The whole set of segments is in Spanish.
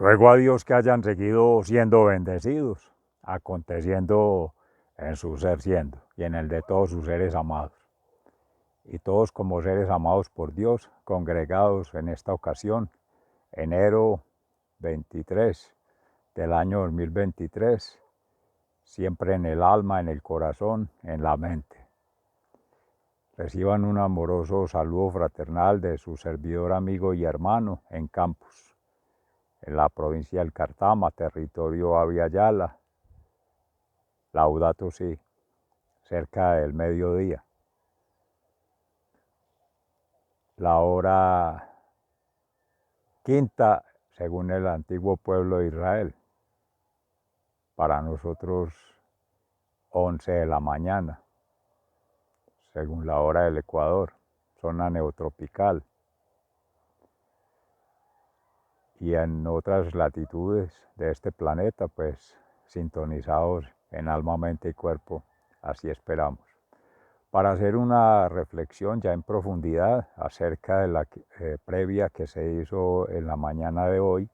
Ruego a Dios que hayan seguido siendo bendecidos, aconteciendo en su ser siendo y en el de todos sus seres amados. Y todos como seres amados por Dios, congregados en esta ocasión, enero 23 del año 2023, siempre en el alma, en el corazón, en la mente. Reciban un amoroso saludo fraternal de su servidor, amigo y hermano en Campus, en la provincia del Cartama, territorio Abya Yala, Laudato Si, cerca del mediodía. La hora quinta, según el antiguo pueblo de Israel. Para nosotros, 11 de la mañana, según la hora del Ecuador, zona neotropical. Y en otras latitudes de este planeta, pues sintonizados en alma, mente y cuerpo, así esperamos. Para hacer una reflexión ya en profundidad acerca de la previa que se hizo en la mañana de hoy,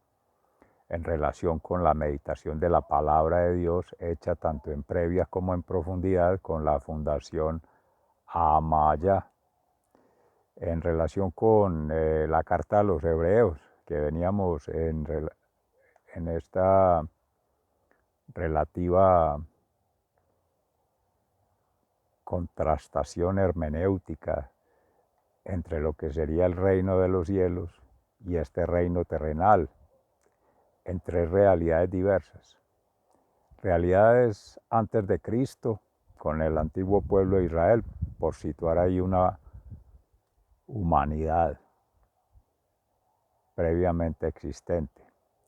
en relación con la meditación de la palabra de Dios, hecha tanto en previa como en profundidad con la Fundación Amaya, en relación con la carta a los hebreos, que veníamos en esta relativa contrastación hermenéutica entre lo que sería el reino de los cielos y este reino terrenal, en tres realidades diversas. Realidades antes de Cristo, con el antiguo pueblo de Israel, por situar ahí una humanidad previamente existente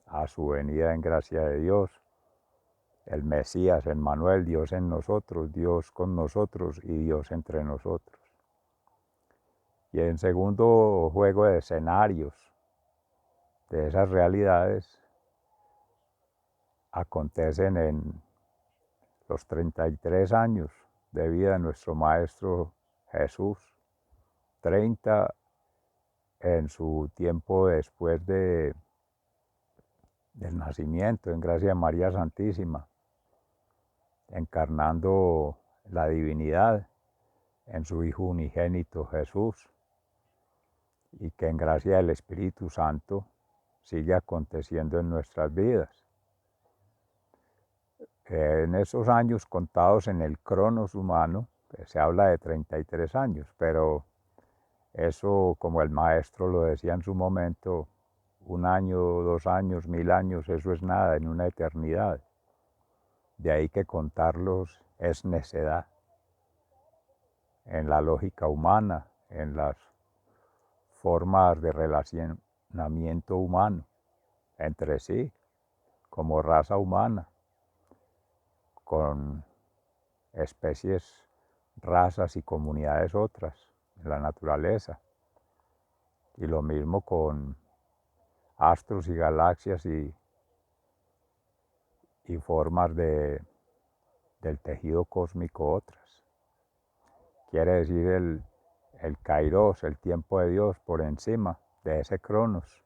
a su venida en gracia de Dios, el Mesías, Emmanuel, Dios en nosotros, Dios con nosotros y Dios entre nosotros. Y en segundo juego de escenarios de esas realidades acontecen en los 33 años de vida de nuestro Maestro Jesús, 30 en su tiempo después del nacimiento, en gracia de María Santísima, encarnando la divinidad en su Hijo unigénito Jesús, y que en gracia del Espíritu Santo sigue aconteciendo en nuestras vidas. En esos años contados en el cronos humano, se habla de 33 años, pero eso, como el maestro lo decía en su momento, 1 año, 2 años, 1000 años, eso es nada en una eternidad. De ahí que contarlos es necedad en la lógica humana, en las formas de relacionamiento humano entre sí, como raza humana, con especies, razas y comunidades otras en la naturaleza. Y lo mismo con astros y galaxias y formas del tejido cósmico otras. Quiere decir el kairos, el tiempo de Dios por encima de ese cronos,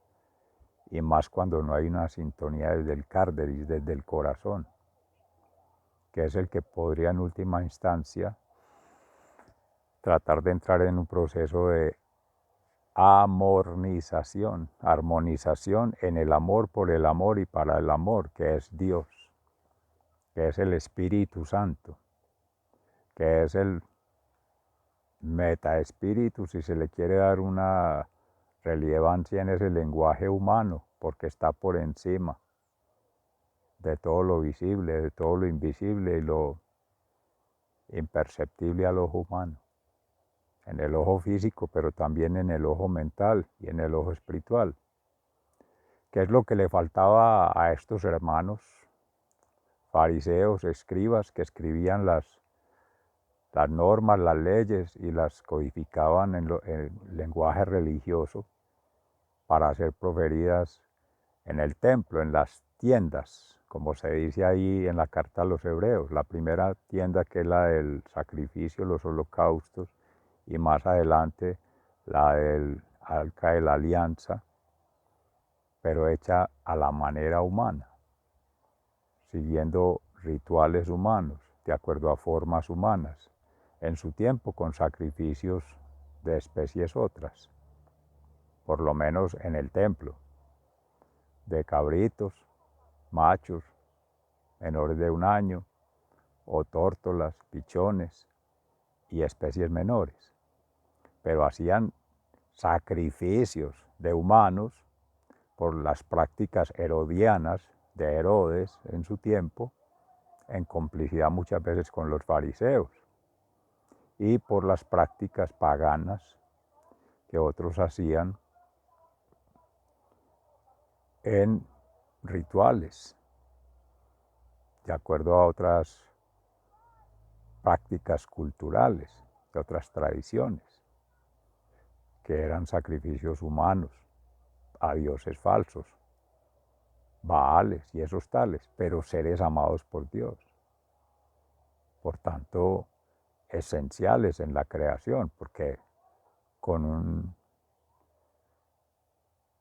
y más cuando no hay una sintonía desde el cárderis, desde el corazón, que es el que podría en última instancia tratar de entrar en un proceso de amornización, armonización en el amor, por el amor y para el amor, que es Dios, que es el Espíritu Santo, que es el metaespíritu, si se le quiere dar una relevancia en ese lenguaje humano, porque está por encima de todo lo visible, de todo lo invisible y lo imperceptible al ojo humano, en el ojo físico, pero también en el ojo mental y en el ojo espiritual, que es lo que le faltaba a estos hermanos fariseos, escribas, que escribían las normas, las leyes y las codificaban en el lenguaje religioso para ser proferidas en el templo, en las tiendas, como se dice ahí en la carta a los hebreos. La primera tienda, que es la del sacrificio, los holocaustos, y más adelante la del arca de la alianza, pero hecha a la manera humana, siguiendo rituales humanos, de acuerdo a formas humanas, en su tiempo con sacrificios de especies otras, por lo menos en el templo, de cabritos, machos, menores de 1 año, o tórtolas, pichones y especies menores. Pero hacían sacrificios de humanos por las prácticas herodianas de Herodes en su tiempo, en complicidad muchas veces con los fariseos, y por las prácticas paganas que otros hacían en rituales, de acuerdo a otras prácticas culturales, de otras tradiciones, que eran sacrificios humanos a dioses falsos, Baales y esos tales, pero seres amados por Dios. Por tanto, esenciales en la creación, porque con un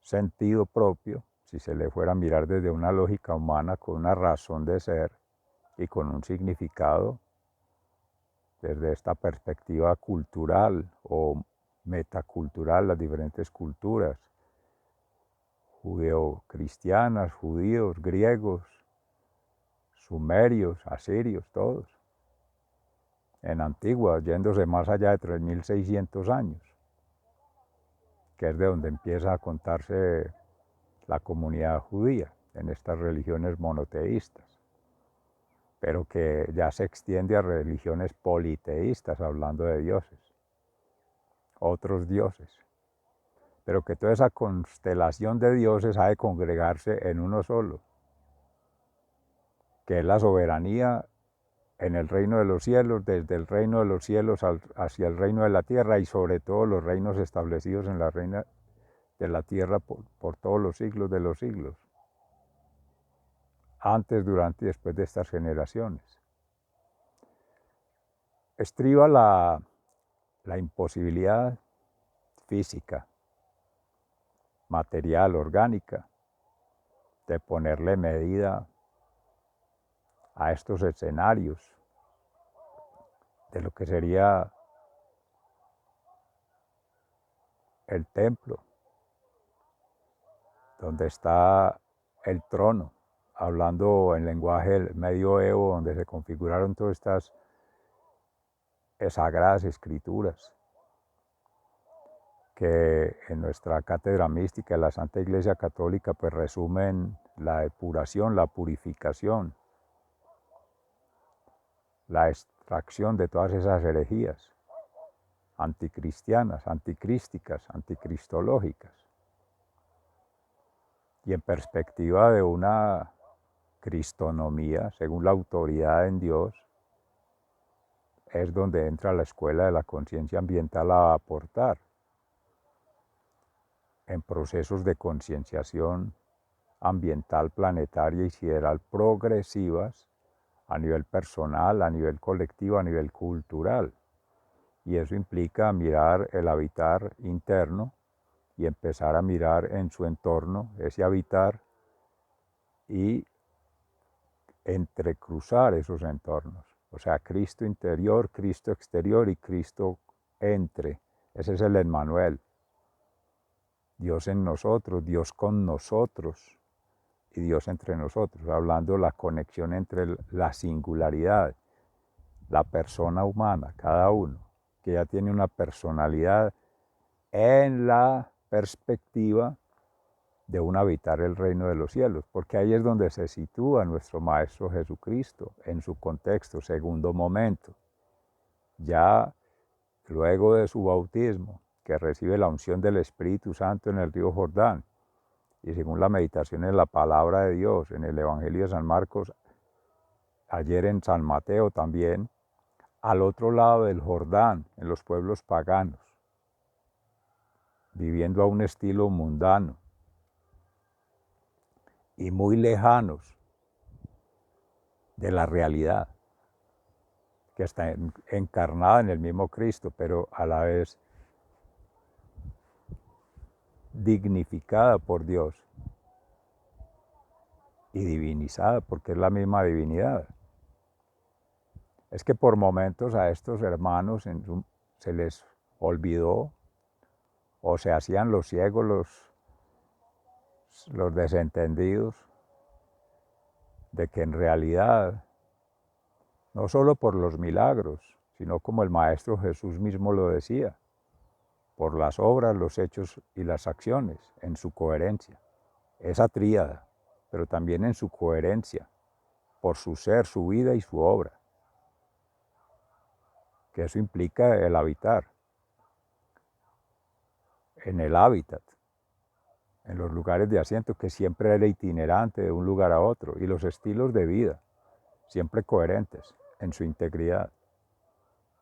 sentido propio, si se le fuera a mirar desde una lógica humana, con una razón de ser y con un significado, desde esta perspectiva cultural o metacultural, las diferentes culturas, judeocristianas, judíos, griegos, sumerios, asirios, todos, en Antigua, yéndose más allá de 3600 años, que es de donde empieza a contarse la comunidad judía, en estas religiones monoteístas, pero que ya se extiende a religiones politeístas, hablando de dioses, otros dioses, pero que toda esa constelación de dioses ha de congregarse en uno solo, que es la soberanía en el reino de los cielos, desde el reino de los cielos hacia el reino de la tierra, y sobre todo los reinos establecidos en la reina de la tierra por todos los siglos de los siglos, antes, durante y después de estas generaciones. Estriba la imposibilidad física, material, orgánica, de ponerle medida a estos escenarios de lo que sería el templo, donde está el trono, hablando en lenguaje medioevo, donde se configuraron todas estas sagradas escrituras, que en nuestra cátedra mística de la Santa Iglesia Católica pues resumen la depuración, la purificación, la extracción de todas esas herejías anticristianas, anticrísticas, anticristológicas, y en perspectiva de una cristonomía, según la autoridad en Dios, es donde entra la escuela de la conciencia ambiental a aportar en procesos de concienciación ambiental, planetaria y sideral progresivas a nivel personal, a nivel colectivo, a nivel cultural. Y eso implica mirar el habitar interno y empezar a mirar en su entorno ese habitar y entrecruzar esos entornos. O sea, Cristo interior, Cristo exterior y Cristo entre. Ese es el Emmanuel. Dios en nosotros, Dios con nosotros y Dios entre nosotros, hablando de la conexión entre la singularidad, la persona humana, cada uno, que ya tiene una personalidad en la perspectiva de un habitar el reino de los cielos, porque ahí es donde se sitúa nuestro Maestro Jesucristo, en su contexto, segundo momento, ya luego de su bautismo, que recibe la unción del Espíritu Santo en el río Jordán, y según la meditación en la palabra de Dios, en el Evangelio de San Marcos, ayer en San Mateo también, al otro lado del Jordán, en los pueblos paganos, viviendo a un estilo mundano y muy lejanos de la realidad, que está encarnada en el mismo Cristo, pero a la vez dignificada por Dios y divinizada, porque es la misma divinidad. Es que por momentos a estos hermanos se les olvidó o se hacían los ciegos, los desentendidos, de que en realidad, no solo por los milagros, sino como el Maestro Jesús mismo lo decía, por las obras, los hechos y las acciones, en su coherencia. Esa tríada, pero también en su coherencia, por su ser, su vida y su obra. Que eso implica el habitar, en el hábitat, en los lugares de asiento, que siempre era itinerante de un lugar a otro, y los estilos de vida, siempre coherentes en su integridad,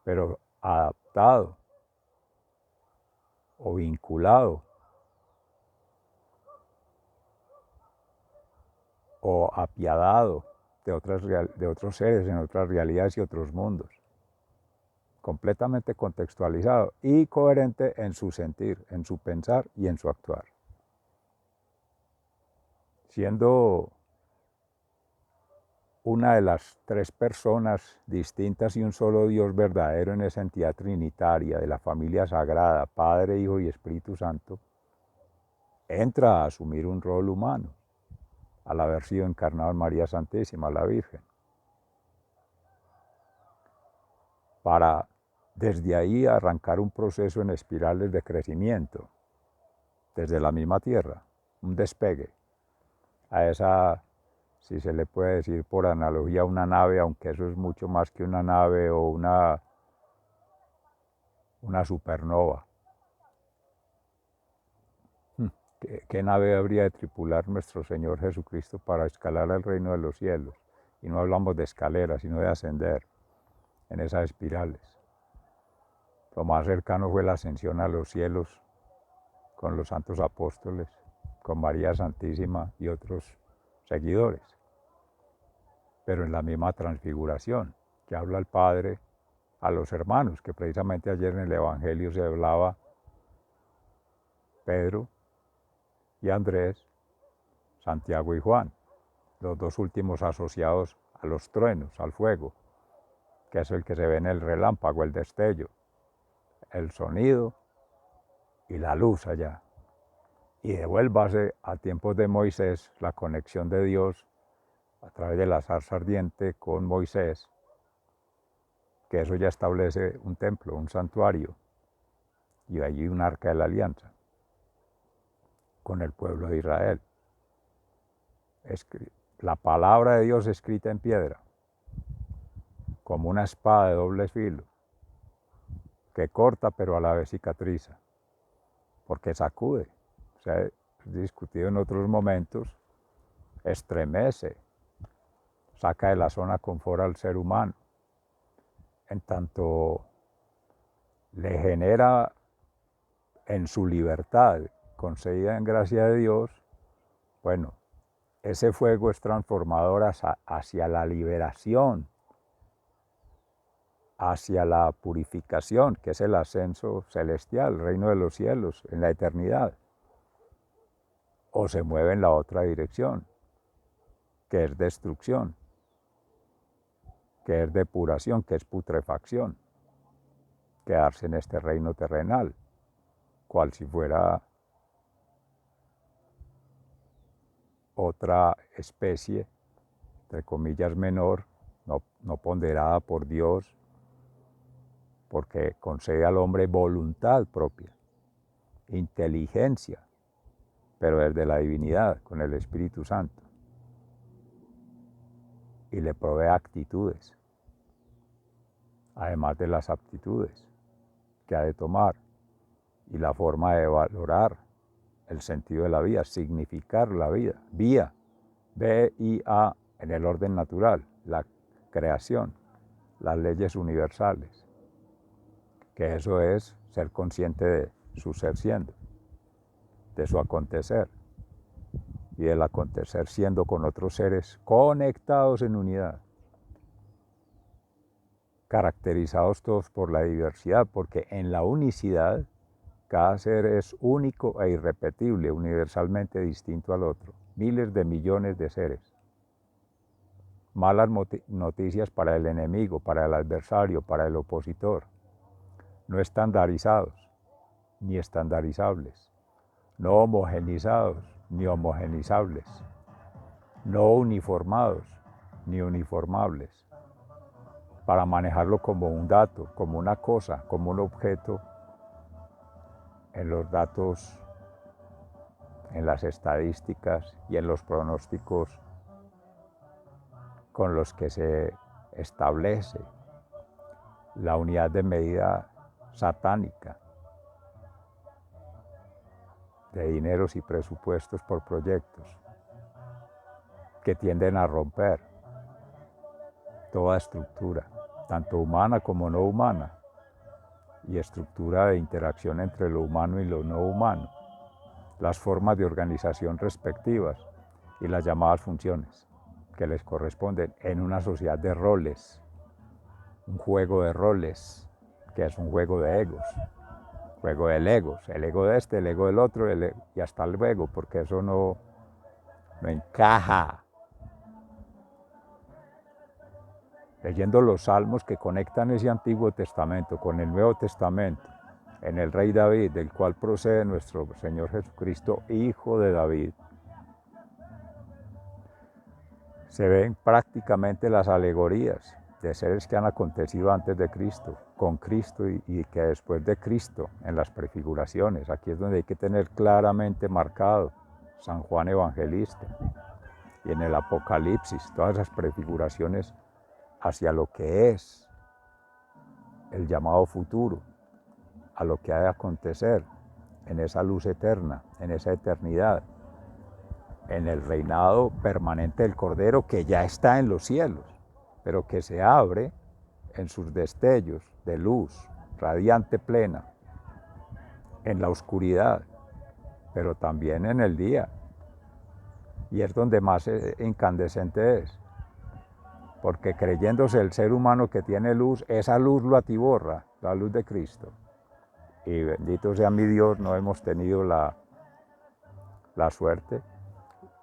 pero adaptado o vinculado o apiadado de otros seres en otras realidades y otros mundos, completamente contextualizado y coherente en su sentir, en su pensar y en su actuar. Siendo una de las tres personas distintas y un solo Dios verdadero en esa entidad trinitaria de la familia sagrada, Padre, Hijo y Espíritu Santo, entra a asumir un rol humano, al haber sido encarnado en María Santísima, la Virgen, para desde ahí arrancar un proceso en espirales de crecimiento, desde la misma tierra, un despegue a esa, si se le puede decir por analogía, una nave, aunque eso es mucho más que una nave o una supernova. ¿Qué nave habría de tripular nuestro Señor Jesucristo para escalar al reino de los cielos? Y no hablamos de escaleras, sino de ascender en esas espirales. Lo más cercano fue la ascensión a los cielos con los santos apóstoles, con María Santísima y otros seguidores. Pero en la misma transfiguración que habla el Padre a los hermanos, que precisamente ayer en el Evangelio se hablaba Pedro y Andrés, Santiago y Juan, los dos últimos asociados a los truenos, al fuego, que es el que se ve en el relámpago, el destello, el sonido y la luz allá. Y devuélvase a tiempos de Moisés la conexión de Dios a través de la zarza ardiente con Moisés, que eso ya establece un templo, un santuario, y allí un arca de la alianza con el pueblo de Israel. La palabra de Dios escrita en piedra, como una espada de doble filo, que corta pero a la vez cicatriza, porque sacude. Se ha discutido en otros momentos, estremece, saca de la zona confort al ser humano, en tanto le genera en su libertad, concedida en gracia de Dios, bueno, ese fuego es transformador hacia la liberación, hacia la purificación, que es el ascenso celestial, el reino de los cielos, en la eternidad. O se mueve en la otra dirección, que es destrucción, que es depuración, que es putrefacción, quedarse en este reino terrenal, cual si fuera otra especie, entre comillas menor, no ponderada por Dios, porque concede al hombre voluntad propia, inteligencia, pero desde la divinidad, con el Espíritu Santo, y le provee actitudes, además de las aptitudes que ha de tomar, y la forma de valorar el sentido de la vida, significar la vida, vía, V-I-A, en el orden natural, la creación, las leyes universales, que eso es ser consciente de su ser siendo, de su acontecer, y del acontecer siendo con otros seres conectados en unidad, caracterizados todos por la diversidad, porque en la unicidad cada ser es único e irrepetible, universalmente distinto al otro, miles de millones de seres, malas noticias para el enemigo, para el adversario, para el opositor, no estandarizados ni estandarizables, no homogenizados ni homogenizables, no uniformados ni uniformables, para manejarlo como un dato, como una cosa, como un objeto en los datos, en las estadísticas y en los pronósticos con los que se establece la unidad de medida satánica de dineros y presupuestos por proyectos que tienden a romper toda estructura, tanto humana como no humana, y estructura de interacción entre lo humano y lo no humano, las formas de organización respectivas y las llamadas funciones que les corresponden en una sociedad de roles, un juego de roles, que es un juego de egos, juego de egos, el ego de este, el ego del otro, y hasta luego, porque eso no encaja. Leyendo los salmos que conectan ese Antiguo Testamento con el Nuevo Testamento, en el rey David, del cual procede nuestro Señor Jesucristo, hijo de David, se ven prácticamente las alegorías de seres que han acontecido antes de Cristo, con Cristo y que después de Cristo, en las prefiguraciones. Aquí es donde hay que tener claramente marcado San Juan Evangelista y en el Apocalipsis, todas esas prefiguraciones hacia lo que es el llamado futuro, a lo que ha de acontecer en esa luz eterna, en esa eternidad, en el reinado permanente del Cordero que ya está en los cielos, pero que se abre en sus destellos de luz radiante plena, en la oscuridad, pero también en el día. Y es donde más incandescente es, porque creyéndose el ser humano que tiene luz, esa luz lo atiborra, la luz de Cristo. Y bendito sea mi Dios, no hemos tenido la suerte,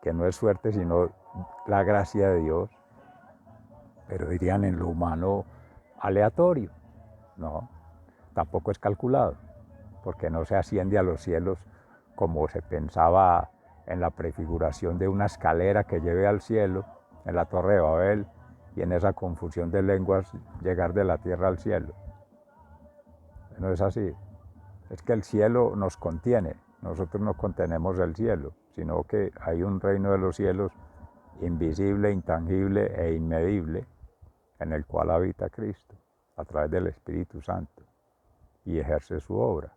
que no es suerte sino la gracia de Dios, pero dirían en lo humano aleatorio. No, tampoco es calculado, porque no se asciende a los cielos como se pensaba en la prefiguración de una escalera que lleve al cielo, en la Torre de Babel, y en esa confusión de lenguas llegar de la tierra al cielo. No es así. Es que el cielo nos contiene, nosotros no contenemos el cielo, sino que hay un reino de los cielos invisible, intangible e inmedible, en el cual habita Cristo, a través del Espíritu Santo, y ejerce su obra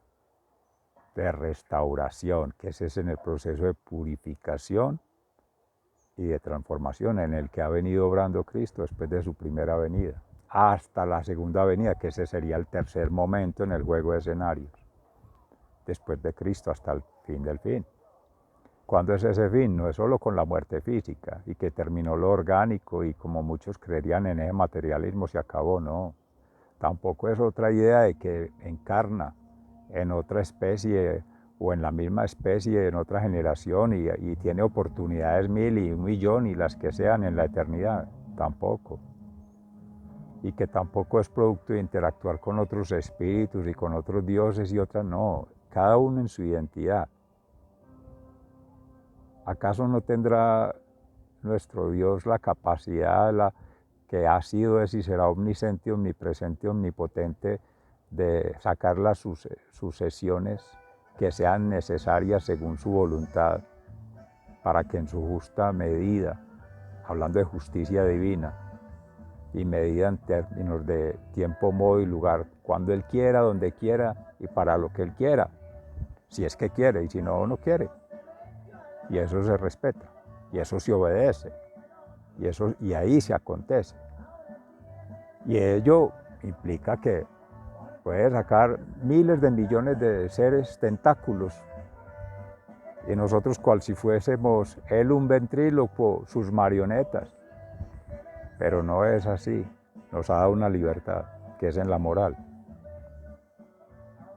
de restauración, que ese es en el proceso de purificación y de transformación en el que ha venido obrando Cristo después de su primera venida, hasta la segunda venida, que ese sería el tercer momento en el juego de escenarios, después de Cristo hasta el fin del fin. ¿Cuándo es ese fin? No es solo con la muerte física y que terminó lo orgánico y como muchos creerían en ese materialismo se acabó, no. Tampoco es otra idea de que encarna en otra especie o en la misma especie en otra generación y tiene oportunidades 1000 y 1.000.000 y las que sean en la eternidad, tampoco. Y que tampoco es producto de interactuar con otros espíritus y con otros dioses y otras, no, cada uno en su identidad. ¿Acaso no tendrá nuestro Dios la capacidad, que ha sido, es y será omnisciente, omnipresente, omnipotente, de sacar las sucesiones que sean necesarias según su voluntad, para que en su justa medida, hablando de justicia divina, y medida en términos de tiempo, modo y lugar, cuando Él quiera, donde quiera y para lo que Él quiera, si es que quiere y si no, no quiere? Y eso se respeta, y eso se obedece, y ahí se acontece. Y ello implica que puede sacar miles de millones de seres tentáculos, y nosotros cual si fuésemos él un ventrílocuo, sus marionetas. Pero no es así, nos ha dado una libertad, que es en la moral,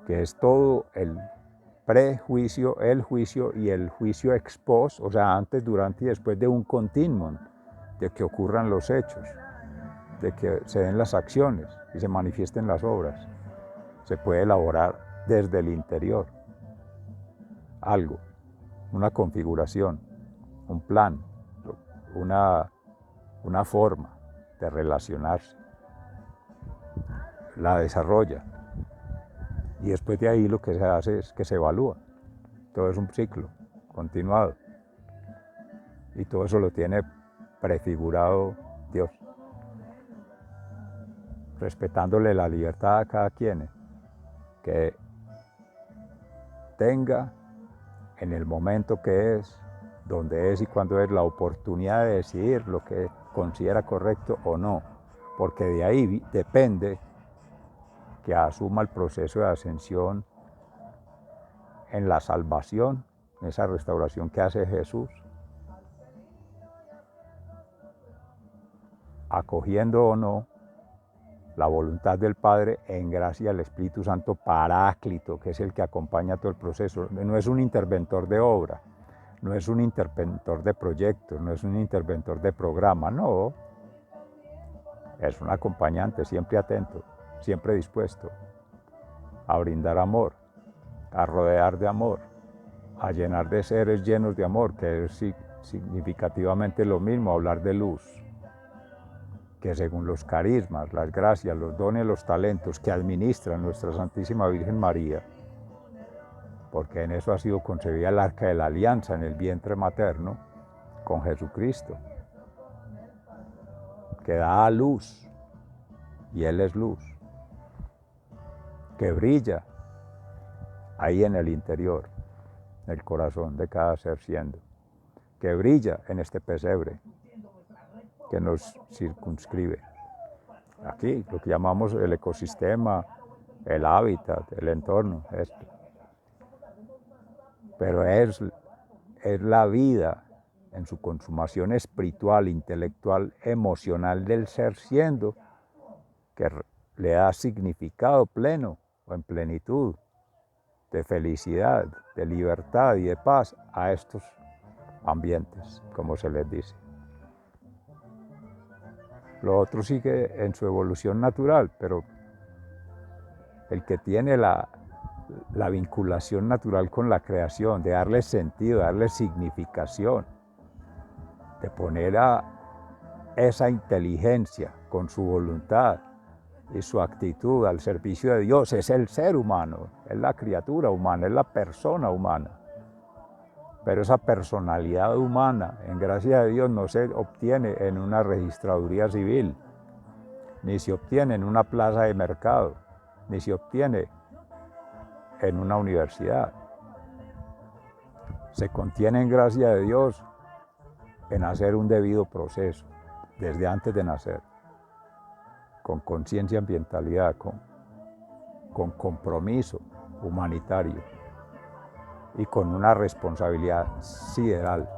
que es todo el prejuicio, el juicio y el juicio ex post, o sea, antes, durante y después de un continuum de que ocurran los hechos, de que se den las acciones y se manifiesten las obras. Se puede elaborar desde el interior algo, una configuración, un plan, una forma de relacionarse. La desarrolla y después de ahí lo que se hace es que se evalúa. Todo es un ciclo continuado y todo eso lo tiene prefigurado Dios, respetándole la libertad a cada quien, que tenga en el momento que es, donde es y cuándo es la oportunidad de decidir lo que considera correcto o no, porque de ahí depende que asuma el proceso de ascensión en la salvación, en esa restauración que hace Jesús, acogiendo o no la voluntad del Padre en gracia del Espíritu Santo Paráclito, que es el que acompaña todo el proceso. No es un interventor de obra, no es un interventor de proyectos, no es un interventor de programa, no. Es un acompañante siempre atento, siempre dispuesto a brindar amor, a rodear de amor, a llenar de seres llenos de amor, que es significativamente lo mismo hablar de luz, que según los carismas, las gracias, los dones, los talentos que administra nuestra Santísima Virgen María, porque en eso ha sido concebida el arca de la alianza en el vientre materno con Jesucristo, que da a luz, y Él es luz, que brilla ahí en el interior, en el corazón de cada ser siendo, que brilla en este pesebre que nos circunscribe. Aquí, lo que llamamos el ecosistema, el hábitat, el entorno, esto. Pero es la vida en su consumación espiritual, intelectual, emocional del ser siendo, que le da significado pleno o en plenitud, de felicidad, de libertad y de paz a estos ambientes, como se les dice. Lo otro sigue en su evolución natural, pero el que tiene la vinculación natural con la creación, de darle sentido, de darle significación, de poner a esa inteligencia con su voluntad y su actitud al servicio de Dios, es el ser humano, es la criatura humana, es la persona humana. Pero esa personalidad humana, en gracia de Dios, no se obtiene en una registraduría civil, ni se obtiene en una plaza de mercado, ni se obtiene en una universidad. Se contiene en gracia de Dios en hacer un debido proceso, desde antes de nacer, con conciencia, ambientalidad, con compromiso humanitario y con una responsabilidad sideral.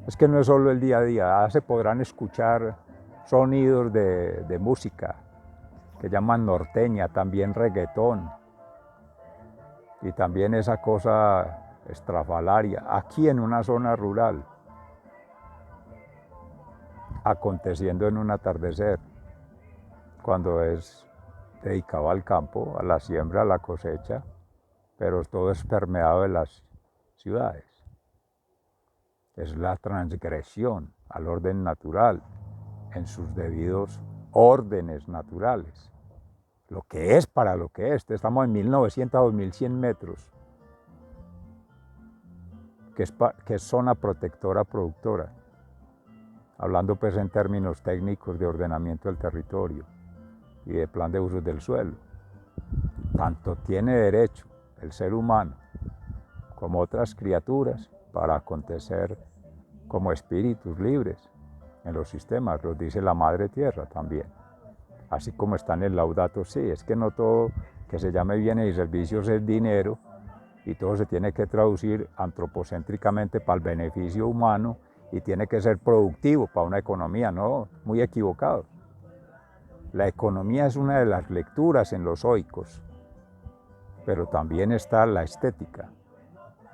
Es que no es solo el día a día, se podrán escuchar sonidos de música que llaman norteña, también reggaetón, y también esa cosa estrafalaria, aquí en una zona rural, aconteciendo en un atardecer, cuando es dedicado al campo, a la siembra, a la cosecha, pero todo es permeado de las ciudades. Es la transgresión al orden natural, en sus debidos órdenes naturales. Lo que es para lo que es. Estamos en 1900 a 2100 metros, que es zona protectora productora, hablando pues en términos técnicos de ordenamiento del territorio y de plan de usos del suelo. Tanto tiene derecho el ser humano como otras criaturas para acontecer como espíritus libres en los sistemas, los dice la Madre Tierra también. Así como está en el Laudato Si, es que no todo que se llame bienes y servicios es dinero y todo se tiene que traducir antropocéntricamente para el beneficio humano y tiene que ser productivo para una economía, no, muy equivocado. La economía es una de las lecturas en los hoicos, pero también está la estética,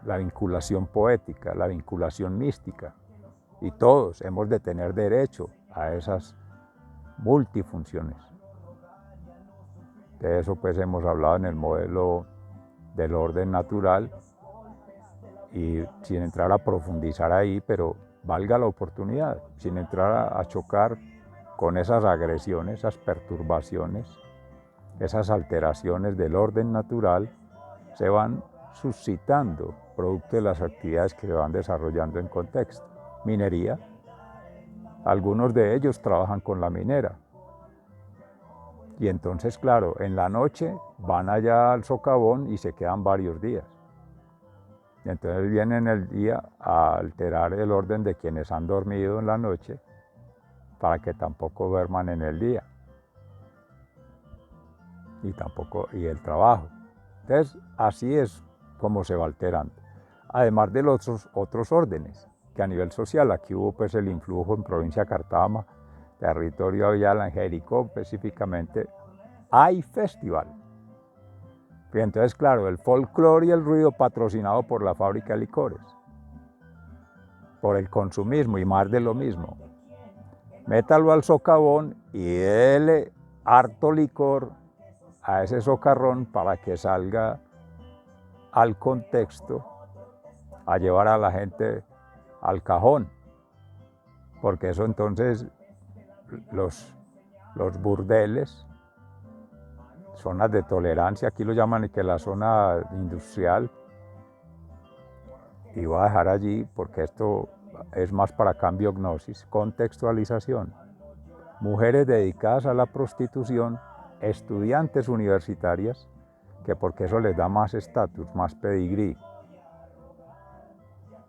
la vinculación poética, la vinculación mística, y todos hemos de tener derecho a esas multifunciones. De eso pues hemos hablado en el modelo del orden natural y sin entrar a profundizar ahí, pero valga la oportunidad, sin entrar a chocar con esas agresiones, esas perturbaciones, esas alteraciones del orden natural, se van suscitando producto de las actividades que se van desarrollando en contexto. Minería, algunos de ellos trabajan con la minera. Y entonces, claro, en la noche van allá al socavón y se quedan varios días. Y entonces vienen el día a alterar el orden de quienes han dormido en la noche para que tampoco duerman en el día. Y el trabajo. Entonces, así es como se va alterando. Además de los otros órdenes, que a nivel social, aquí hubo pues el influjo en provincia de Cartama, territorio Ayala, en Jericó específicamente, hay festival. Y entonces, claro, el folclore y el ruido patrocinado por la fábrica de licores, por el consumismo y más de lo mismo. Métalo al socavón y dele harto licor a ese socarrón para que salga al contexto a llevar a la gente al cajón, porque eso entonces los burdeles, zonas de tolerancia, aquí lo llaman que la zona industrial, y voy a dejar allí porque esto es más para cambio gnosis, contextualización. Mujeres dedicadas a la prostitución, estudiantes universitarias, que porque eso les da más estatus, más pedigrí,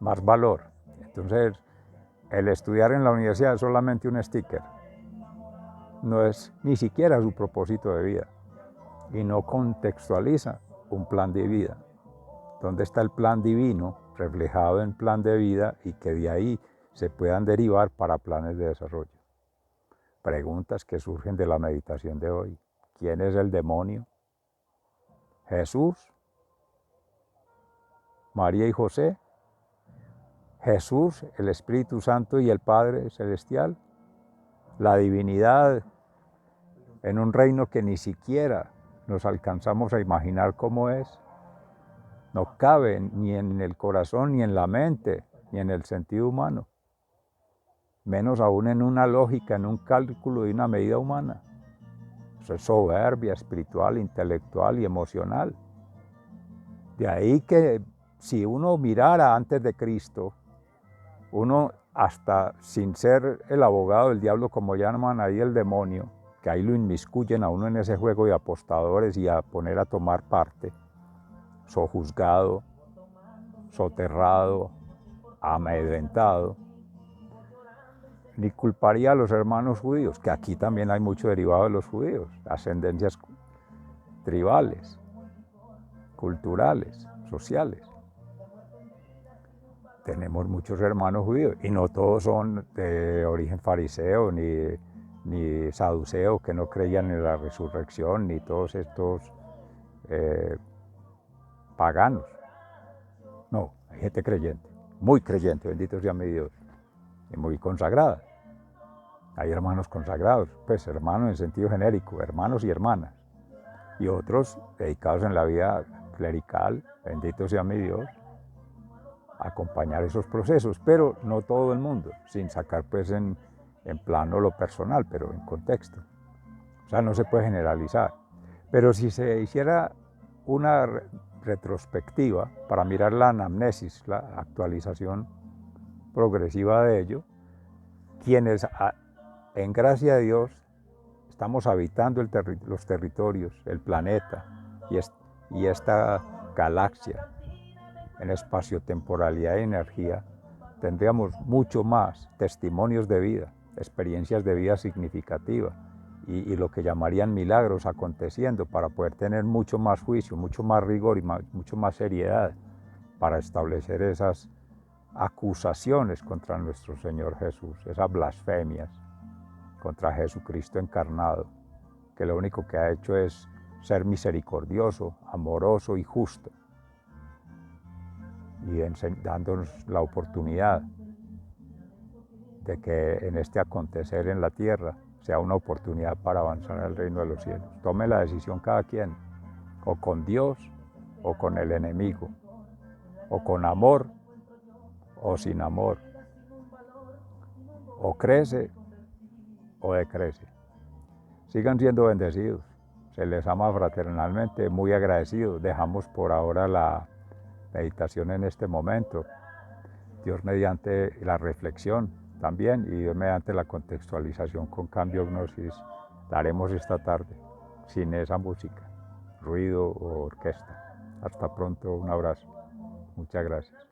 más valor. Entonces, el estudiar en la universidad es solamente un sticker, no es ni siquiera su propósito de vida y no contextualiza un plan de vida. ¿Dónde está el plan divino reflejado en plan de vida y que de ahí se puedan derivar para planes de desarrollo? Preguntas que surgen de la meditación de hoy. ¿Quién es el demonio? ¿Jesús? ¿María y José? ¿Jesús, el Espíritu Santo y el Padre Celestial? ¿La divinidad en un reino que ni siquiera nos alcanzamos a imaginar cómo es? No cabe ni en el corazón, ni en la mente, ni en el sentido humano, menos aún en una lógica, en un cálculo de una medida humana. Eso es soberbia espiritual, intelectual y emocional. De ahí que si uno mirara antes de Cristo, uno hasta sin ser el abogado del diablo, como llaman ahí el demonio, que ahí lo inmiscuyen a uno en ese juego de apostadores y a poner a tomar parte, sojuzgado, soterrado, amedrentado, ni culparía a los hermanos judíos, que aquí también hay mucho derivado de los judíos, ascendencias tribales, culturales, sociales. Tenemos muchos hermanos judíos y no todos son de origen fariseo ni saduceo, que no creían en la resurrección, ni todos estos paganos. No, hay gente creyente, bendito sea mi Dios, y muy consagrada. Hay hermanos consagrados, pues hermanos en sentido genérico, hermanos y hermanas, y otros dedicados en la vida clerical, bendito sea mi Dios, a acompañar esos procesos, pero no todo el mundo, sin sacar pues en plano lo personal, pero en contexto. O sea, no se puede generalizar. Pero si se hiciera una retrospectiva para mirar la anamnesis, la actualización progresiva de ello, quienes en gracia de Dios estamos habitando los territorios, el planeta y esta galaxia en espacio-temporalidad y energía, tendríamos mucho más testimonios de vida, experiencias de vida significativas y lo que llamarían milagros aconteciendo para poder tener mucho más juicio, mucho más rigor y mucho más seriedad para establecer esas acusaciones contra nuestro Señor Jesús, esas blasfemias contra Jesucristo encarnado, que lo único que ha hecho es ser misericordioso, amoroso y justo, y dándonos la oportunidad de que en este acontecer en la tierra sea una oportunidad para avanzar al reino de los cielos. Tome la decisión cada quien, o con Dios o con el enemigo, o con amor o sin amor, o crece o decrece. Sigan siendo bendecidos, se les ama fraternalmente, muy agradecidos. Dejamos por ahora la meditación en este momento, Dios mediante la reflexión también y Dios mediante la contextualización con Cambio Gnosis. La haremos esta tarde, sin esa música, ruido o orquesta. Hasta pronto, un abrazo. Muchas gracias.